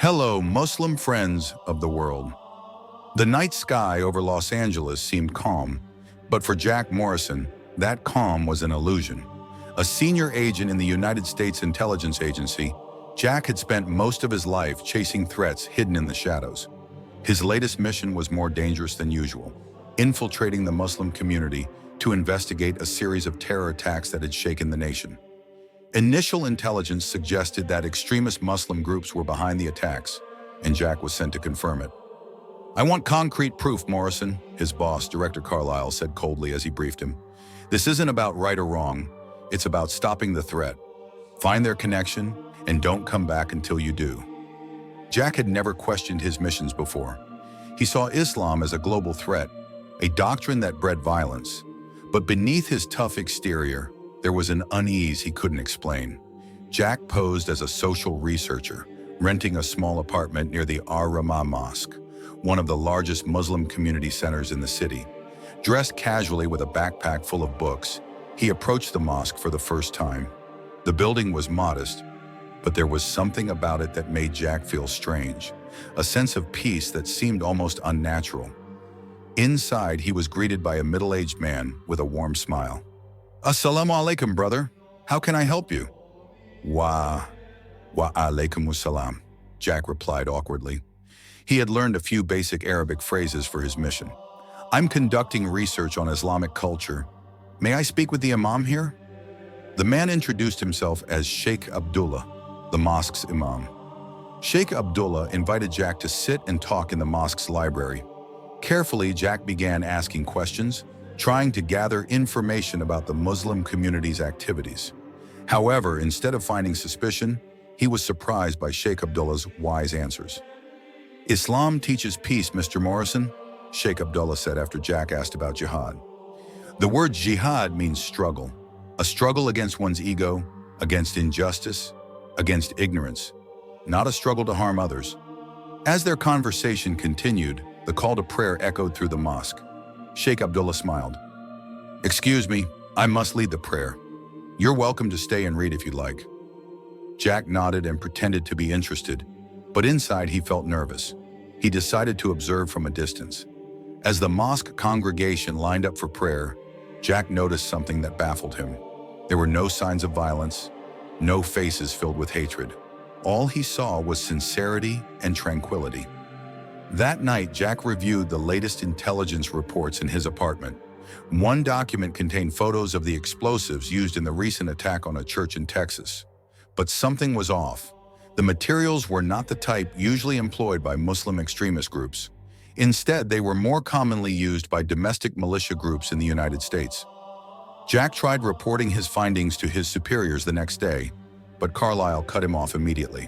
Hello, Muslim friends of the world. The night sky over Los Angeles seemed calm, but for Jack Morrison, that calm was an illusion. A senior agent in the United States Intelligence Agency, Jack had spent most of his life chasing threats hidden in the shadows. His latest mission was more dangerous than usual, infiltrating the Muslim community to investigate a series of terror attacks that had shaken the nation. Initial intelligence suggested that extremist Muslim groups were behind the attacks, and Jack was sent to confirm it. "I want concrete proof, Morrison," his boss, Director Carlisle, said coldly as he briefed him. "This isn't about right or wrong. It's about stopping the threat. Find their connection, and don't come back until you do." Jack had never questioned his missions before. He saw Islam as a global threat, a doctrine that bred violence. But beneath his tough exterior, there was an unease he couldn't explain. Jack posed as a social researcher, renting a small apartment near the Ar-Ramah Mosque, one of the largest Muslim community centers in the city. Dressed casually with a backpack full of books, he approached the mosque for the first time. The building was modest, but there was something about it that made Jack feel strange, a sense of peace that seemed almost unnatural. Inside, he was greeted by a middle-aged man with a warm smile. "Assalamu alaikum, brother. How can I help you?" Wa alaikum salam, Jack replied awkwardly. He had learned a few basic Arabic phrases for his mission. "I'm conducting research on Islamic culture. May I speak with the imam here?" The man introduced himself as Sheikh Abdullah, the mosque's imam. Sheikh Abdullah invited Jack to sit and talk in the mosque's library. Carefully, Jack began asking questions, trying to gather information about the Muslim community's activities. However, instead of finding suspicion, he was surprised by Sheikh Abdullah's wise answers. "Islam teaches peace, Mr. Morrison," Sheikh Abdullah said after Jack asked about jihad. "The word jihad means struggle, a struggle against one's ego, against injustice, against ignorance, not a struggle to harm others." As their conversation continued, the call to prayer echoed through the mosque. Sheikh Abdullah smiled. "Excuse me, I must lead the prayer. You're welcome to stay and read if you'd like." Jack nodded and pretended to be interested, but inside he felt nervous. He decided to observe from a distance. As the mosque congregation lined up for prayer, Jack noticed something that baffled him. There were no signs of violence, no faces filled with hatred. All he saw was sincerity and tranquility. That night, Jack reviewed the latest intelligence reports in his apartment. One document contained photos of the explosives used in the recent attack on a church in Texas. But something was off. The materials were not the type usually employed by Muslim extremist groups. Instead, they were more commonly used by domestic militia groups in the United States. Jack tried reporting his findings to his superiors the next day, but Carlisle cut him off immediately.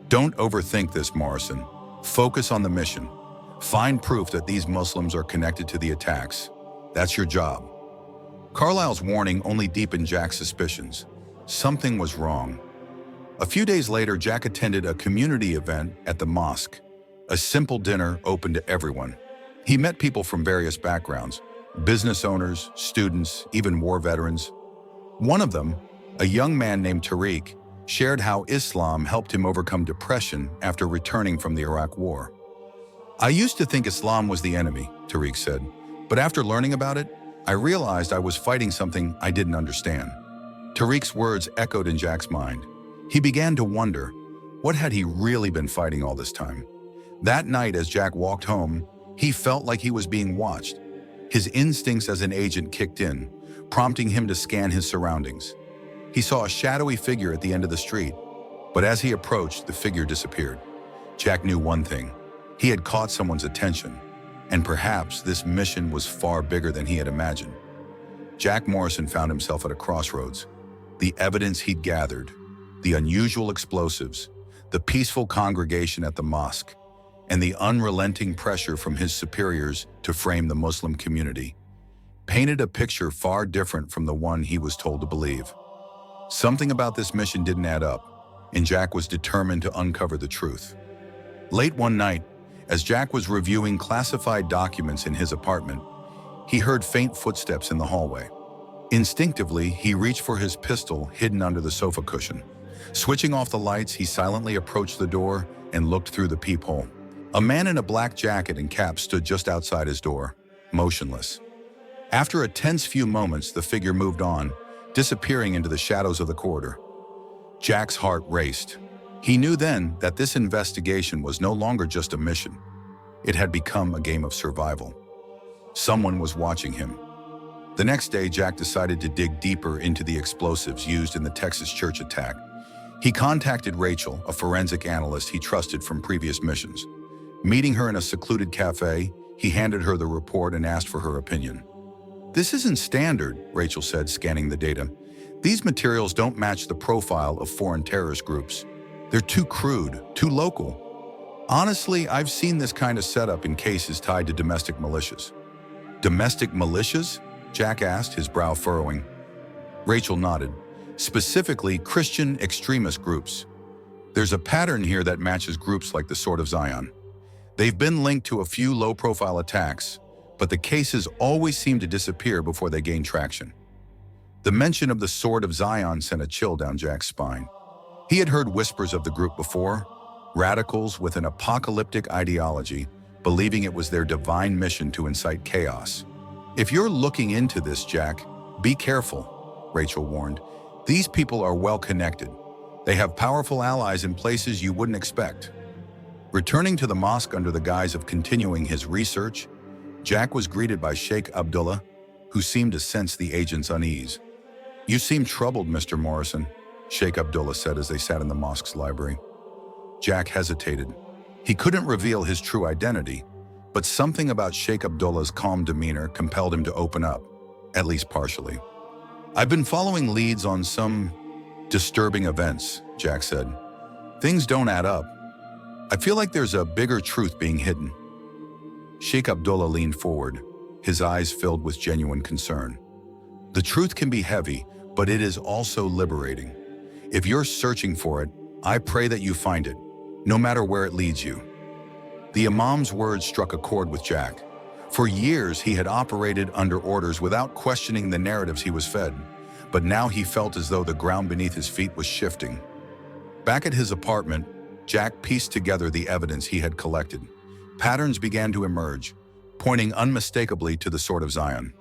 "Don't overthink this, Morrison. Focus on the mission. Find proof that these Muslims are connected to the attacks. That's your job." Carlisle's warning only deepened Jack's suspicions. Something was wrong. A few days later, Jack attended a community event at the mosque, a simple dinner open to everyone. He met people from various backgrounds, business owners, students, even war veterans. One of them, a young man named Tariq, shared how Islam helped him overcome depression after returning from the Iraq War. "I used to think Islam was the enemy," Tariq said, "but after learning about it, I realized I was fighting something I didn't understand." Tariq's words echoed in Jack's mind. He began to wonder, what had he really been fighting all this time? That night, as Jack walked home, he felt like he was being watched. His instincts as an agent kicked in, prompting him to scan his surroundings. He saw a shadowy figure at the end of the street, but as he approached, the figure disappeared. Jack knew one thing. He had caught someone's attention, and perhaps this mission was far bigger than he had imagined. Jack Morrison found himself at a crossroads. The evidence he'd gathered, the unusual explosives, the peaceful congregation at the mosque, and the unrelenting pressure from his superiors to frame the Muslim community, painted a picture far different from the one he was told to believe. Something about this mission didn't add up, and Jack was determined to uncover the truth. Late one night, as Jack was reviewing classified documents in his apartment, he heard faint footsteps in the hallway. Instinctively, he reached for his pistol hidden under the sofa cushion. Switching off the lights, he silently approached the door and looked through the peephole. A man in a black jacket and cap stood just outside his door, motionless. After a tense few moments, the figure moved on, disappearing into the shadows of the corridor. Jack's heart raced. He knew then that this investigation was no longer just a mission. It had become a game of survival. Someone was watching him. The next day, Jack decided to dig deeper into the explosives used in the Texas church attack. He contacted Rachel, a forensic analyst he trusted from previous missions. Meeting her in a secluded cafe, he handed her the report and asked for her opinion. "This isn't standard," Rachel said, scanning the data. "These materials don't match the profile of foreign terrorist groups. They're too crude, too local. Honestly, I've seen this kind of setup in cases tied to domestic militias." "Domestic militias?" Jack asked, his brow furrowing. Rachel nodded. "Specifically, Christian extremist groups. There's a pattern here that matches groups like the Sword of Zion. They've been linked to a few low-profile attacks, but the cases always seem to disappear before they gain traction." The mention of the Sword of Zion sent a chill down Jack's spine. He had heard whispers of the group before, radicals with an apocalyptic ideology, believing it was their divine mission to incite chaos. "If you're looking into this, Jack, be careful," Rachel warned. "These people are well-connected. They have powerful allies in places you wouldn't expect." Returning to the mosque under the guise of continuing his research, Jack was greeted by Sheikh Abdullah, who seemed to sense the agent's unease. "You seem troubled, Mr. Morrison," Sheikh Abdullah said as they sat in the mosque's library. Jack hesitated. He couldn't reveal his true identity, but something about Sheikh Abdullah's calm demeanor compelled him to open up, at least partially. "I've been following leads on some disturbing events," Jack said. "Things don't add up. I feel like there's a bigger truth being hidden." Sheikh Abdullah leaned forward, his eyes filled with genuine concern. "The truth can be heavy, but it is also liberating. If you're searching for it, I pray that you find it, no matter where it leads you." The Imam's words struck a chord with Jack. For years, he had operated under orders without questioning the narratives he was fed, but now he felt as though the ground beneath his feet was shifting. Back at his apartment, Jack pieced together the evidence he had collected. Patterns began to emerge, pointing unmistakably to the Sword of Zion.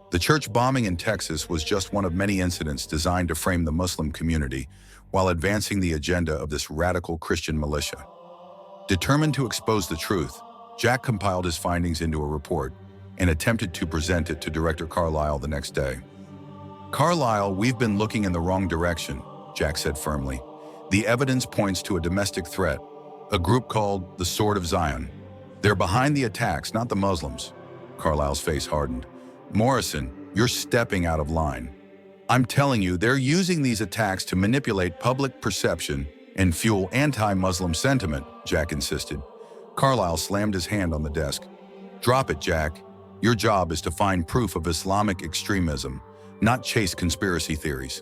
The church bombing in Texas was just one of many incidents designed to frame the Muslim community while advancing the agenda of this radical Christian militia. Determined to expose the truth, Jack compiled his findings into a report and attempted to present it to Director Carlisle the next day. "Carlisle, we've been looking in the wrong direction," Jack said firmly. "The evidence points to a domestic threat, a group called the Sword of Zion. They're behind the attacks, not the Muslims." Carlisle's face hardened. "Morrison, you're stepping out of line. I'm telling you, they're using these attacks to manipulate public perception and fuel anti-Muslim sentiment," Jack insisted. Carlisle slammed his hand on the desk. "Drop it, Jack. Your job is to find proof of Islamic extremism, not chase conspiracy theories."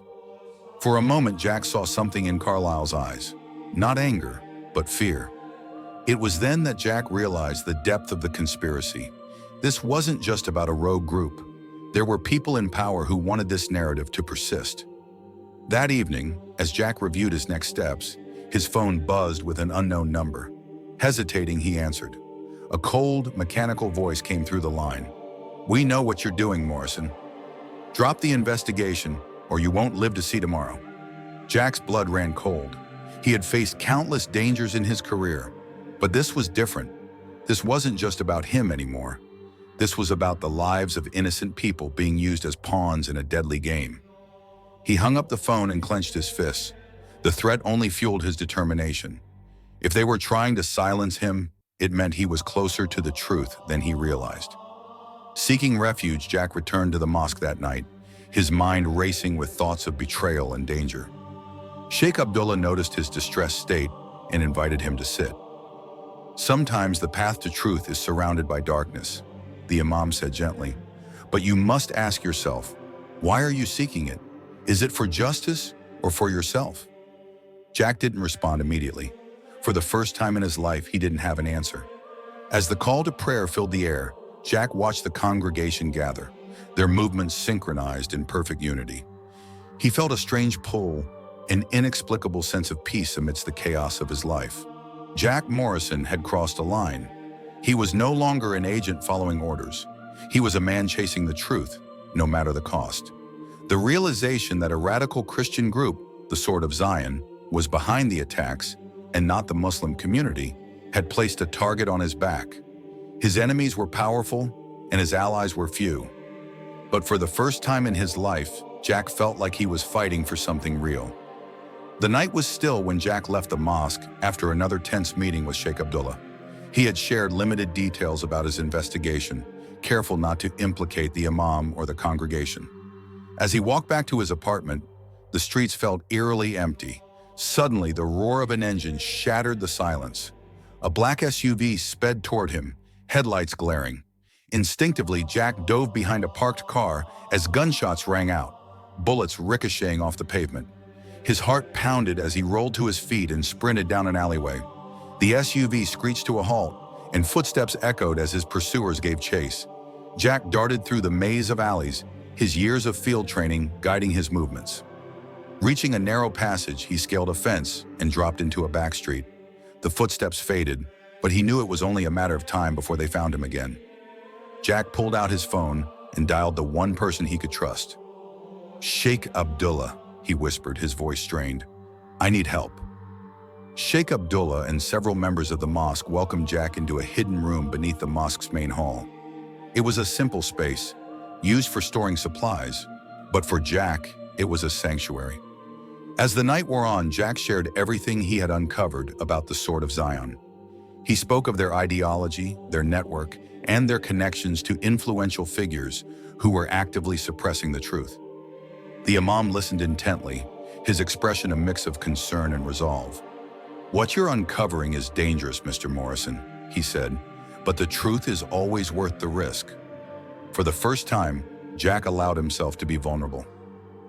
For a moment, Jack saw something in Carlisle's eyes. Not anger, but fear. It was then that Jack realized the depth of the conspiracy. This wasn't just about a rogue group. There were people in power who wanted this narrative to persist. That evening, as Jack reviewed his next steps, his phone buzzed with an unknown number. Hesitating, he answered. A cold, mechanical voice came through the line. "We know what you're doing, Morrison. Drop the investigation, or you won't live to see tomorrow." Jack's blood ran cold. He had faced countless dangers in his career, but this was different. This wasn't just about him anymore. This was about the lives of innocent people being used as pawns in a deadly game. He hung up the phone and clenched his fists. The threat only fueled his determination. If they were trying to silence him, it meant he was closer to the truth than he realized. Seeking refuge, Jack returned to the mosque that night, his mind racing with thoughts of betrayal and danger. Sheikh Abdullah noticed his distressed state and invited him to sit. "Sometimes the path to truth is surrounded by darkness," the Imam said gently. "But you must ask yourself, why are you seeking it? Is it for justice or for yourself?" Jack didn't respond immediately. For the first time in his life, he didn't have an answer. As the call to prayer filled the air, Jack watched the congregation gather, their movements synchronized in perfect unity. He felt a strange pull, an inexplicable sense of peace amidst the chaos of his life. Jack Morrison had crossed a line. He was no longer an agent following orders. He was a man chasing the truth, no matter the cost. The realization that a radical Christian group, the Sword of Zion, was behind the attacks, and not the Muslim community, had placed a target on his back. His enemies were powerful, and his allies were few. But for the first time in his life, Jack felt like he was fighting for something real. The night was still when Jack left the mosque after another tense meeting with Sheikh Abdullah. He had shared limited details about his investigation, careful not to implicate the imam or the congregation. As he walked back to his apartment, the streets felt eerily empty. Suddenly, the roar of an engine shattered the silence. A black SUV sped toward him, headlights glaring. Instinctively, Jack dove behind a parked car as gunshots rang out, bullets ricocheting off the pavement. His heart pounded as he rolled to his feet and sprinted down an alleyway. The SUV screeched to a halt, and footsteps echoed as his pursuers gave chase. Jack darted through the maze of alleys, his years of field training guiding his movements. Reaching a narrow passage, he scaled a fence and dropped into a back street. The footsteps faded, but he knew it was only a matter of time before they found him again. Jack pulled out his phone and dialed the one person he could trust. "Sheikh Abdullah," he whispered, his voice strained. "I need help." Sheikh Abdullah and several members of the mosque welcomed Jack into a hidden room beneath the mosque's main hall. It was a simple space, used for storing supplies, but for Jack, it was a sanctuary. As the night wore on, Jack shared everything he had uncovered about the Sword of Zion. He spoke of their ideology, their network, and their connections to influential figures who were actively suppressing the truth. The imam listened intently, his expression a mix of concern and resolve. "What you're uncovering is dangerous, Mr. Morrison," he said, "but the truth is always worth the risk." For the first time, Jack allowed himself to be vulnerable.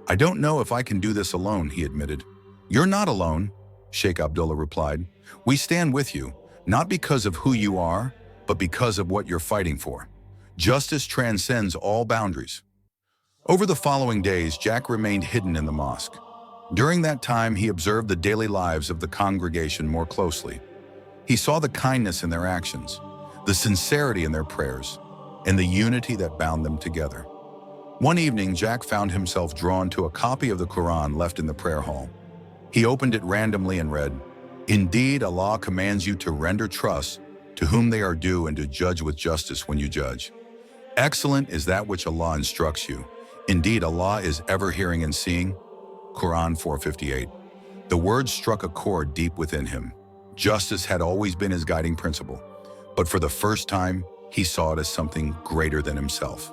"I don't know if I can do this alone," he admitted. "You're not alone," Sheikh Abdullah replied. "We stand with you, not because of who you are, but because of what you're fighting for. Justice transcends all boundaries." Over the following days, Jack remained hidden in the mosque. During that time, he observed the daily lives of the congregation more closely. He saw the kindness in their actions, the sincerity in their prayers, and the unity that bound them together. One evening, Jack found himself drawn to a copy of the Quran left in the prayer hall. He opened it randomly and read, "Indeed, Allah commands you to render trust to whom they are due and to judge with justice when you judge. Excellent is that which Allah instructs you. Indeed, Allah is ever hearing and seeing." Quran 4:58. The words struck a chord deep within him. Justice had always been his guiding principle, but for the first time, he saw it as something greater than himself.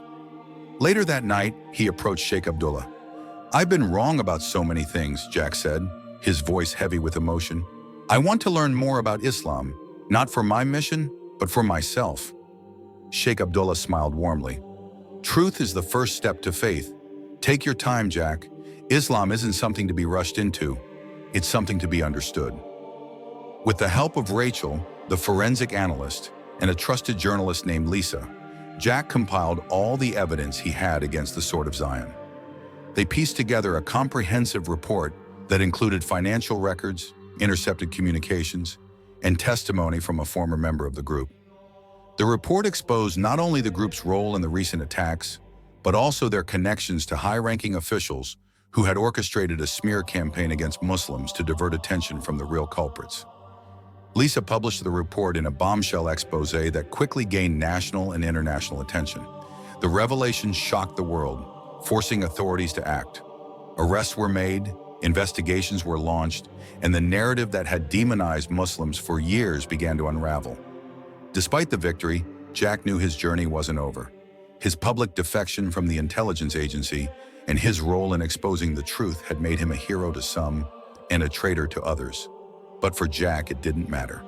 Later that night, he approached Sheikh Abdullah. "I've been wrong about so many things," Jack said, his voice heavy with emotion. "I want to learn more about Islam, not for my mission, but for myself." Sheikh Abdullah smiled warmly. "Truth is the first step to faith. Take your time, Jack. Islam isn't something to be rushed into. It's something to be understood." With the help of Rachel, the forensic analyst, and a trusted journalist named Lisa, Jack compiled all the evidence he had against the Sword of Zion. They pieced together a comprehensive report that included financial records, intercepted communications, and testimony from a former member of the group. The report exposed not only the group's role in the recent attacks, but also their connections to high-ranking officials who had orchestrated a smear campaign against Muslims to divert attention from the real culprits. Lisa published the report in a bombshell expose that quickly gained national and international attention. The revelation shocked the world, forcing authorities to act. Arrests were made, investigations were launched, and the narrative that had demonized Muslims for years began to unravel. Despite the victory, Jack knew his journey wasn't over. His public defection from the intelligence agency and his role in exposing the truth had made him a hero to some and a traitor to others. But for Jack, it didn't matter.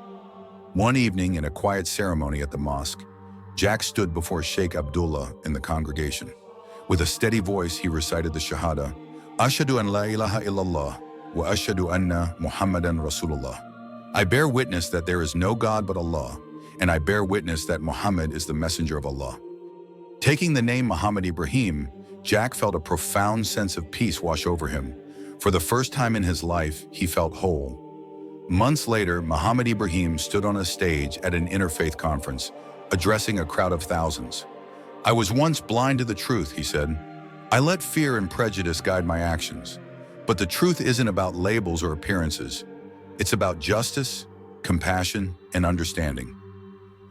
One evening, in a quiet ceremony at the mosque, Jack stood before Sheikh Abdullah in the congregation. With a steady voice, he recited the Shahada, "Ashhadu an la ilaha illallah, wa ashhadu anna Muhammadan Rasulullah." I bear witness that there is no God but Allah, and I bear witness that Muhammad is the messenger of Allah. Taking the name Muhammad Ibrahim, Jack felt a profound sense of peace wash over him. For the first time in his life, he felt whole. Months later, Muhammad Ibrahim stood on a stage at an interfaith conference, addressing a crowd of thousands. "I was once blind to the truth," he said. "I let fear and prejudice guide my actions. But the truth isn't about labels or appearances. It's about justice, compassion, and understanding.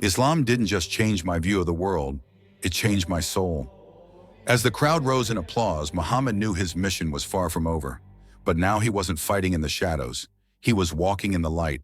Islam didn't just change my view of the world, it changed my soul." As the crowd rose in applause, Muhammad knew his mission was far from over. But now he wasn't fighting in the shadows. He was walking in the light.